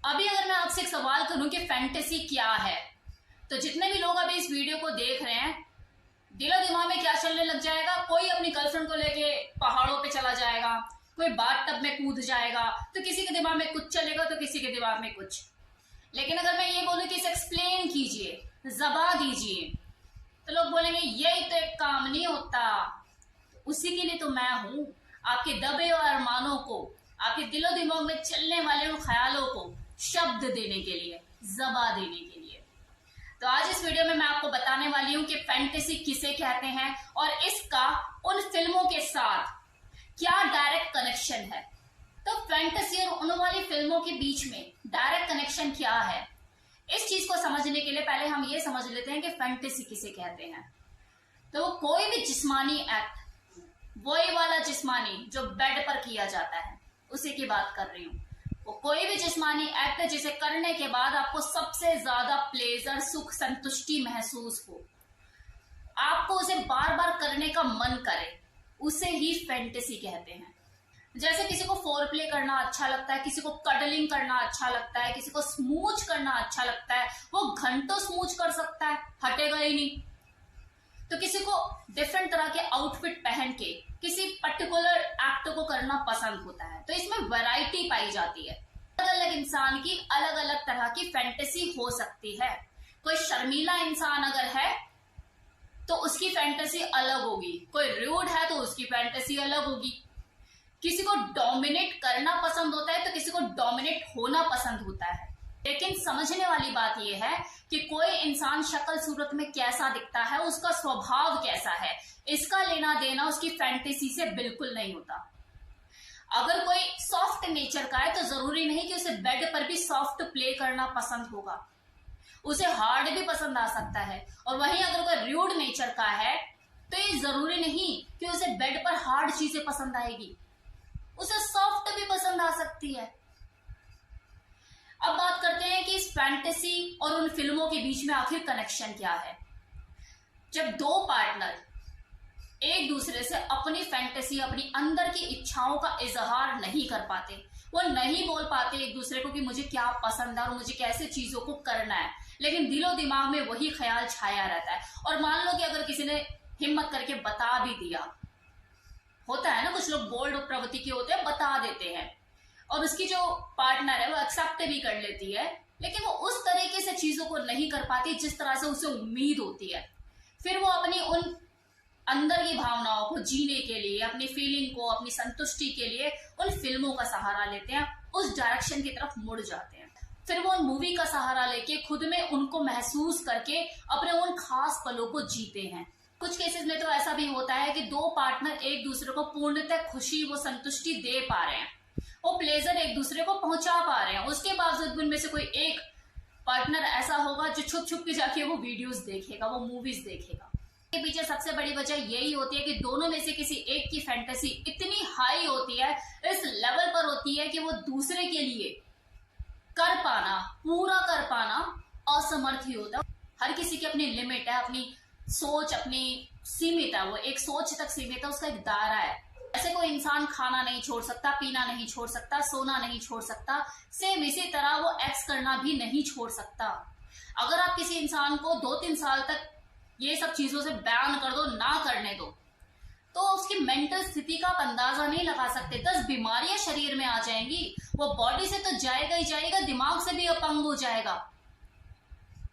अभी अगर मैं आपसे एक सवाल करूं कि फैंटेसी क्या है, तो जितने भी लोग अभी इस वीडियो को देख रहे हैं, दिलो दिमाग में क्या चलने लग जाएगा। कोई अपनी गर्लफ्रेंड को लेके पहाड़ों पे चला जाएगा, कोई बाथ टब में कूद जाएगा, तो किसी के दिमाग में कुछ चलेगा तो किसी के दिमाग में कुछ। लेकिन अगर मैं ये बोलूं कि इसे एक्सप्लेन कीजिए, जबा दीजिए, तो लोग बोलेंगे यही तो एक काम नहीं होता। उसी के लिए तो मैं हूं, आपके दबे और अरमानों को, आपके दिलो दिमाग में चलने वाले उन ख्यालों को शब्द देने के लिए, जबा देने के लिए। तो आज इस वीडियो में मैं आपको बताने वाली हूं कि फैंटेसी किसे कहते हैं और इसका उन फिल्मों के साथ क्या डायरेक्ट कनेक्शन है। तो फैंटेसी और उन वाली फिल्मों के बीच में डायरेक्ट कनेक्शन क्या है, इस चीज को समझने के लिए पहले हम ये समझ लेते हैं कि फैंटेसी किसे कहते हैं। तो वो कोई भी जिस्मानी एक्ट, वही वाला जिस्मानी जो बेड पर किया जाता है, उसी की बात कर रही हूं। वो कोई भी जिस्मानी एक्ट जिसे करने के बाद आपको सबसे ज्यादा प्लेजर, सुख, संतुष्टि महसूस हो, आपको उसे बार बार करने का मन करे, उसे ही फैंटेसी कहते हैं। जैसे किसी को फोर प्ले करना अच्छा लगता है, किसी को कडलिंग करना अच्छा लगता है, किसी को स्मूच करना अच्छा लगता है, वो घंटों स्मूच कर सकता है, हटेगा ही नहीं। तो किसी को डिफरेंट तरह के आउटफिट पहन के किसी पर्टिकुलर एक्ट को करना पसंद होता है। तो इसमें वैरायटी पाई जाती है। अलग अलग इंसान की अलग अलग तरह की फैंटेसी हो सकती है। कोई शर्मीला इंसान अगर है तो उसकी फैंटेसी अलग होगी, कोई रूड है तो उसकी फैंटेसी अलग होगी। किसी को डोमिनेट करना पसंद होता है तो किसी को डोमिनेट होना पसंद होता है। लेकिन समझने वाली बात यह है कि कोई इंसान शक्ल सूरत में कैसा दिखता है, उसका स्वभाव कैसा है, इसका लेना देना उसकी फैंटेसी से बिल्कुल नहीं होता। अगर कोई सॉफ्ट नेचर का है तो जरूरी नहीं कि उसे बेड पर भी सॉफ्ट प्ले करना पसंद होगा, उसे हार्ड भी पसंद आ सकता है। और वहीं अगर कोई रूड नेचर का है तो ये जरूरी नहीं कि उसे बेड पर हार्ड चीजें पसंद आएगी, उसे सॉफ्ट भी पसंद आ सकती है। अब बात करते हैं कि इस फैंटेसी और उन फिल्मों के बीच में आखिर कनेक्शन क्या है। जब दो पार्टनर एक दूसरे से अपनी फैंटेसी, अपनी अंदर की इच्छाओं का इजहार नहीं कर पाते, वो नहीं बोल पाते एक दूसरे को कि मुझे क्या पसंद है और मुझे कैसे चीजों को करना है, लेकिन दिलो दिमाग में वही ख्याल छाया रहता है। और मान लो कि अगर किसी ने हिम्मत करके बता भी दिया, होता है ना, कुछ लोग बोल्ड प्रवृत्ति के होते हैं, बता देते हैं, और उसकी जो पार्टनर है वो एक्सेप्ट भी कर लेती है, लेकिन वो उस तरीके से चीजों को नहीं कर पाती जिस तरह से उसे उम्मीद होती है। फिर वो अपनी उन अंदर की भावनाओं को जीने के लिए, अपनी फीलिंग को, अपनी संतुष्टि के लिए उन फिल्मों का सहारा लेते हैं, उस डायरेक्शन की तरफ मुड़ जाते हैं। फिर वो उन मूवी का सहारा लेके खुद में उनको महसूस करके अपने उन खास पलों को जीते हैं। कुछ केसेस में तो ऐसा भी होता है कि दो पार्टनर एक दूसरे को पूर्णतः खुशी, वो संतुष्टि दे पा रहे हैं, वो प्लेजर एक दूसरे को पहुंचा पा रहे हैं। उसके बावजूद भी उनमें से कोई एक पार्टनर ऐसा होगा जो छुप छुप के जाके वो वीडियोस देखेगा, वो मूवीज देखेगा। के पीछे सबसे बड़ी वजह यही होती है कि दोनों में से किसी एक की फैंटेसी इतनी हाई होती है, इस लेवल पर होती है कि वो दूसरे के लिए कर पाना, पूरा कर पाना असमर्थ ही होता है। हर किसी की अपनी लिमिट है, अपनी सोच अपनी सीमित है, वो एक सोच तक सीमित है, उसका एक दायरा है। ऐसे कोई इंसान खाना नहीं छोड़ सकता, पीना नहीं छोड़ सकता, सोना नहीं छोड़ सकता, सेम इसी तरह वो एक्स करना भी नहीं छोड़ सकता। अगर आप किसी इंसान को 2-3 साल तक ये सब चीजों से बैन कर दो, ना करने दो, तो उसकी मेंटल स्थिति का आप अंदाजा नहीं लगा सकते। 10 बीमारियां शरीर में आ जाएंगी, वो बॉडी से तो जाएगा ही जाएगा, दिमाग से भी अपंग हो जाएगा।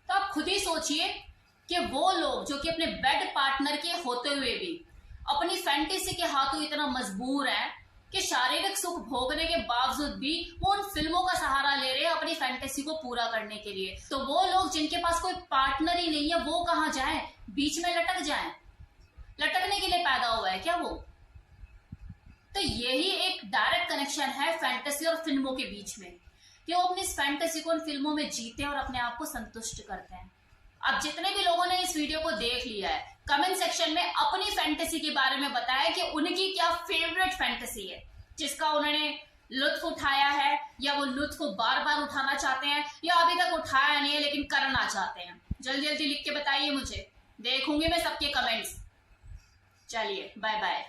तो आप खुद ही सोचिए कि वो लोग जो कि अपने बेड पार्टनर के होते हुए भी अपनी फैंटेसी के हाथों इतना मजबूर हैं कि शारीरिक सुख भोगने के बावजूद भी वो उन फिल्मों का सहारा ले रहे हैं अपनी फैंटेसी को पूरा करने के लिए। तो वो लोग जिनके पास कोई पार्टनर ही नहीं है, वो कहाँ जाएं? बीच में लटक जाएं? लटकने के लिए पैदा हुआ है क्या वो? तो यही एक डायरेक्ट कनेक्शन है फैंटेसी और फिल्मों के बीच में, कि वो अपनी फैंटेसी को उन फिल्मों में जीते हैं और अपने आप को संतुष्ट करते हैं। अब जितने भी लोगों ने इस वीडियो को देख लिया है, कमेंट सेक्शन में अपनी फैंटेसी के बारे में बताया कि उनकी क्या फेवरेट फैंटेसी है, जिसका उन्होंने लुत्फ उठाया है, या वो लुत्फ को बार बार उठाना चाहते हैं, या अभी तक उठाया नहीं है लेकिन करना चाहते हैं। जल्दी जल्दी लिख के बताइए मुझे, देखूंगी मैं सबके कमेंट्स। चलिए, बाय बाय।